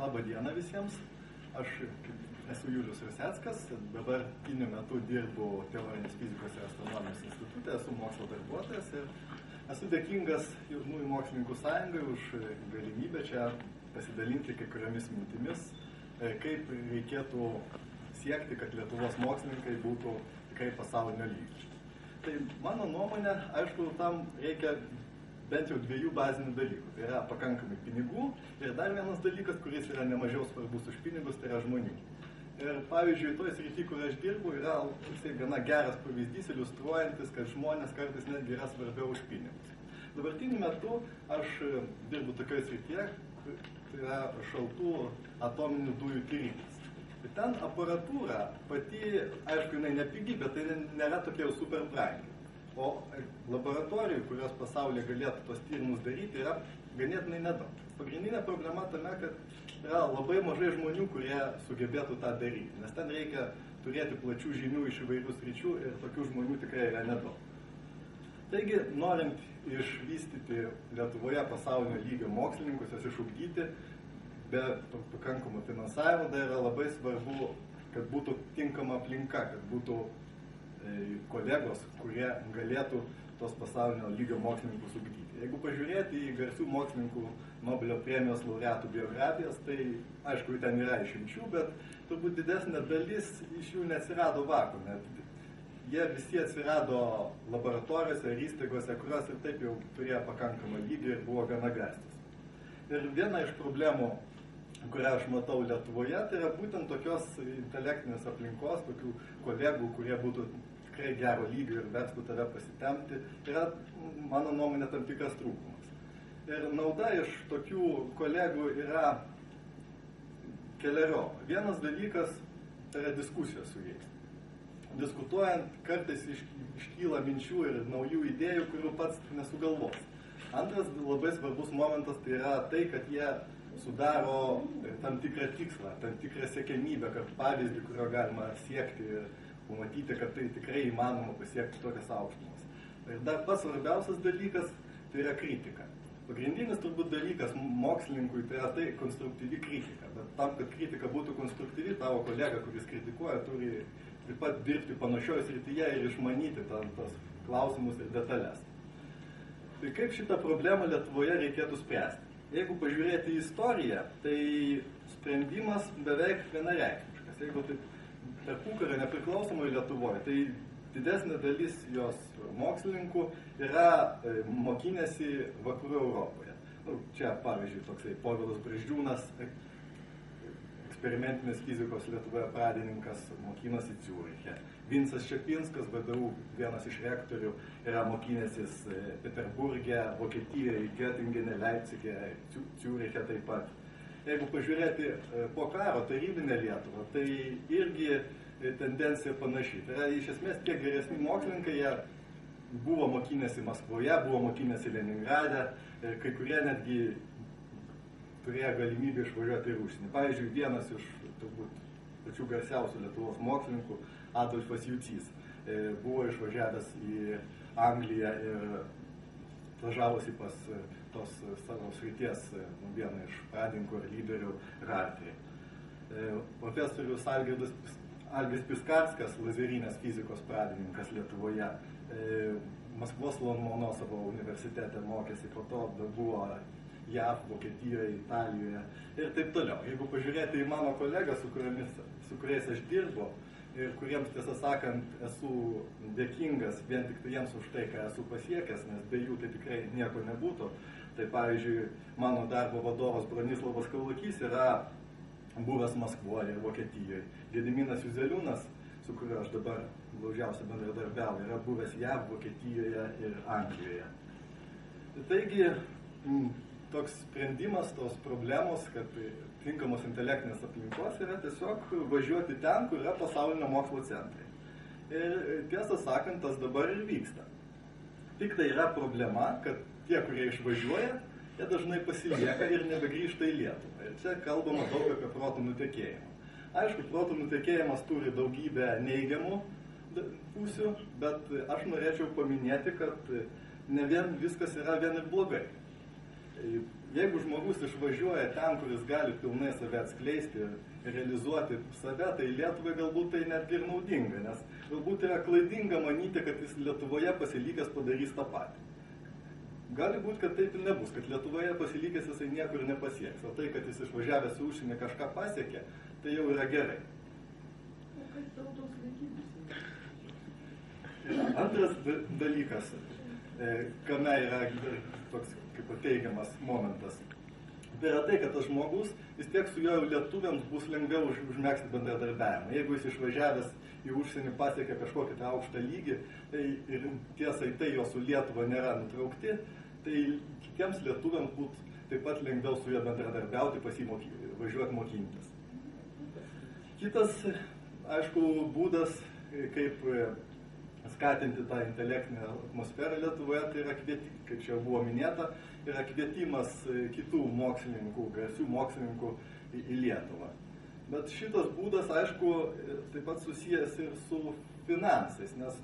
Labą dieną visiems. Aš esu Julius Ruseckas, dabartiniu metu dirbu Teorinės fizikos ir astronomijos institute, esu mokslo darbuotojas ir esu dėkingas Jaunųjų mokslininkų sąjungai už galimybę čia pasidalinti kai kuriomis mintimis, kaip reikėtų siekti, kad Lietuvos mokslininkai būtų tikrai pasaulinio lygio. Tai mano nuomonė, aišku, tam reikia bent jau dviejų bazinių dalykų. Tai yra pakankamai pinigų ir dar vienas dalykas, kuris yra nemažiau svarbus už pinigus, tai yra žmonių. Ir pavyzdžiui, toj srity, kur aš dirbu, yra gana geras pavyzdys, iliustruojantis, kad žmonės kartais netgi yra svarbiau už pinigus. Dabartiniu metu aš dirbu tokioje srityje, tai yra šaltų atominių dujų tyrimas. Ir ten aparatūra pati, aišku, jinai nepigi, bet tai nėra tokia jau super brangi. O laboratorijų, kurios pasaulyje galėtų tos tyrimus daryti, yra ganėtinai nedaug. Pagrindinė problema tame, kad yra labai mažai žmonių, kurie sugebėtų tą daryti, nes ten reikia turėti plačių žinių iš įvairių sričių ir tokių žmonių tikrai yra nedaug. Taigi, norint išvystyti Lietuvoje pasaulinio lygio mokslininkus, jas išugdyti, be pakankamo finansavimo, tai yra labai svarbu, kad būtų tinkama aplinka, kad būtų kolegos, kurie galėtų tos pasaulinio lygio mokslininkus ugdyti. Jeigu pažiūrėti į garsių mokslininkų Nobelio premijos laureatų biografijas, tai aišku, ten yra išimčių, bet turbūt didesnė dalis iš jų neatsirado vakuume. Jie visi atsirado laboratorijose ir įstaigose, kurios ir taip jau turėjo pakankamą lygį ir buvo gana garstos. Ir viena iš problemų, kurią aš matau Lietuvoje, tai yra būtent tokios intelektinės aplinkos, tokių kolegų, kurie būtų tikrai gero lygio ir verstų tave pasitemti, yra, mano nuomonė, tam tikras trūkumas. Ir nauda iš tokių kolegų yra keleriopą. Vienas dalykas tai yra diskusijos su jais. Diskutuojant, kartais iškyla minčių ir naujų idėjų, kurių pats nesugalvos. Antras labai svarbus momentas tai yra tai, kad jie sudaro tam tikrą tikslą, tam tikrą siekiamybę, kad pavyzdį, kurio galima siekti ir pamatyti, kad tai tikrai įmanoma pasiekti tokias aukštumas. Ir dar pats svarbiausias dalykas tai yra kritika. Pagrindinis turbūt dalykas mokslininkui tai yra tai konstruktyvi kritika. Bet tam, kad kritika būtų konstruktyvi, tavo kolega, kuris kritikuoja, turi taip pat dirbti panašioje srityje ir išmanyti tos klausimus ir detalės. Tai kaip šitą problemą Lietuvoje reikėtų spręsti? Jeigu pažiūrėti į istoriją, tai sprendimas beveik vienareikšmiškas. Jeigu taip tarpukario nepriklausomoje Lietuvoje, tai didesnė dalis jos mokslininkų yra mokinėsi vakarų Europoje. Čia, pavyzdžiui, toksai Povilas Brazdžiūnas, eksperimentinės fizikos Lietuvoje pradininkas, mokinosi Ciūriche. Vincas Čepinskas, VDU, vienas iš rektorių, yra mokinęsis Peterburge, Vokietijoje, Göttingene, Leipzige, Ciūriche taip pat. Jeigu pažiūrėti po karo tarybinę Lietuvą, tai irgi tendencija panaši. Tai yra, iš esmės, tie geresni mokslininkai, jie buvo mokinęsi Maskvoje, buvo mokinęsi Leningrade, kai kurie netgi turėjo galimybę išvažiuoti į užsienį. Pavyzdžiui, vienas iš turbūt pačių garsiausių Lietuvos mokslininkų, Adolfas Jucys, buvo išvažiavęs į Angliją ir važiavosi pas tos savo srities vieną iš pradininkų ir lyderių Rartį. Profesorius Algis Piskarskas, lazerinės fizikos pradininkas Lietuvoje, Maskvos Lomonosovo universitete mokėsi, po to buvo JAV, Vokietijoje, Italijoje ir taip toliau. Jeigu pažiūrėti į mano kolegą, su kuriais aš dirbu ir kuriems, tiesą sakant, esu dėkingas vien tik tai jiems už tai, ką esu pasiekęs, nes be jų tai tikrai nieko nebūtų. Tai pavyzdžiui, mano darbo vadovas Bronislavas Kaulakys yra buvęs Maskvoje ir Vokietijoje. Gediminas Juzeliūnas, su kuriuo aš dabar glaužiausiai bendradarbiauju, yra buvęs JAV, Vokietijoje ir Anglijoje. Taigi, toks sprendimas tos problemos, kad tinkamos intelektinės aplinkos yra tiesiog važiuoti ten, kur yra pasaulinio mokslo centrai. Ir tiesą sakant, tas dabar ir vyksta. Tik tai yra problema, kad tie, kurie išvažiuoja, jie dažnai pasilieka ir nebegrįžta į Lietuvą. Ir čia kalbama daug apie protų nutekėjimą. Aišku, protų nutekėjimas turi daugybę neigiamų pusių, bet aš norėčiau paminėti, kad ne vien viskas yra vien ir blogai. jeigu žmogus išvažiuoja ten, kuris gali pilnai save atskleisti ir realizuoti save, tai Lietuvai galbūt tai netgi ir naudinga, nes galbūt yra klaidinga manyti, kad jis Lietuvoje pasilikęs padarys tą patį. Gali būti, kad taip ir nebus, kad Lietuvoje pasilikęs jisai niekur nepasieks, o tai, kad jis išvažiavęs į užsienį kažką pasiekė, tai jau yra gerai. O kaip tautos laikytis? Antras dalykas, kame yra toks kaip teigiamas momentas, tai yra tai, kad tas žmogus vis tiek su jo lietuviams bus lengviau užmegzti bendradarbiavimą. Jeigu jis išvažiavęs į užsienį pasiekė kažkokį tą aukštą lygį, tai ir tiesai tai jo su Lietuva nėra nutraukti, tai kitiems lietuviams būtų taip pat lengviau su juo bendradarbiauti, važiuoti mokintis. Kitas, aišku, būdas, kaip skatinti tą intelektinę atmosferą Lietuvoje, tai yra kaip čia buvo minėta, yra kvietimas kitų mokslininkų, garsių mokslininkų į Lietuvą. Bet šitas būdas, aišku, taip pat susijęs ir su finansais, nes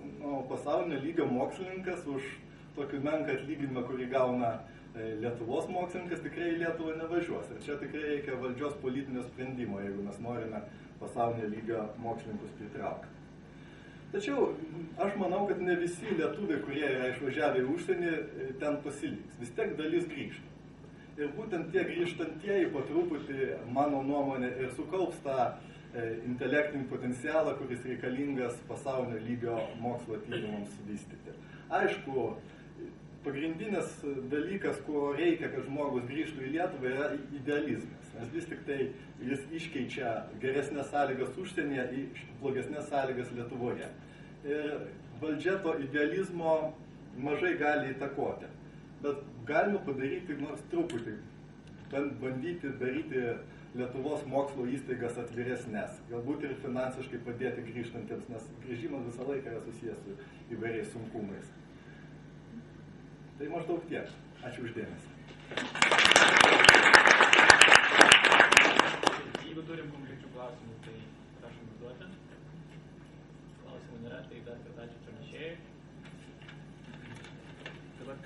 pasaulinio lygio mokslininkas už tokį menką atlyginimą, kurį gauna Lietuvos mokslininkas, tikrai į Lietuvą nevažiuos. Ir čia tikrai reikia valdžios politinio sprendimo, jeigu mes norime pasaulinio lygio mokslininkus pritraukti. Tačiau aš manau, kad ne visi lietuviai, kurie yra išvažiavę į užsienį, ten pasiliks. Vis tiek dalis grįžta. Ir būtent tie grįžtantieji po truputį, mano nuomonė, ir sukaups tą intelektinį potencialą, kuris reikalingas pasaulinio lygio mokslo tyrimams vystyti. Aišku, pagrindinis dalykas, ko reikia, kad žmogus grįžtų į Lietuvą, yra idealizmas. Nes vis tik tai jis iškeičia geresnės sąlygas užsienyje į blogesnės sąlygas Lietuvoje. Ir valdžia to idealizmo mažai gali įtakoti. Bet galima padaryti nors truputį, bandyti daryti Lietuvos mokslo įstaigas atviresnės, galbūt ir finansiškai padėti grįžtantiems, nes grįžimas visą laiką yra susijęs su įvairiais sunkumais. Tai maždaug tiek. Ačiū uždėmesį. Jeigu turim konkrečių klausimų, tai prašom užduoti. Klausimų nėra, tai dar kartą ačiū pranešėjai. Dabar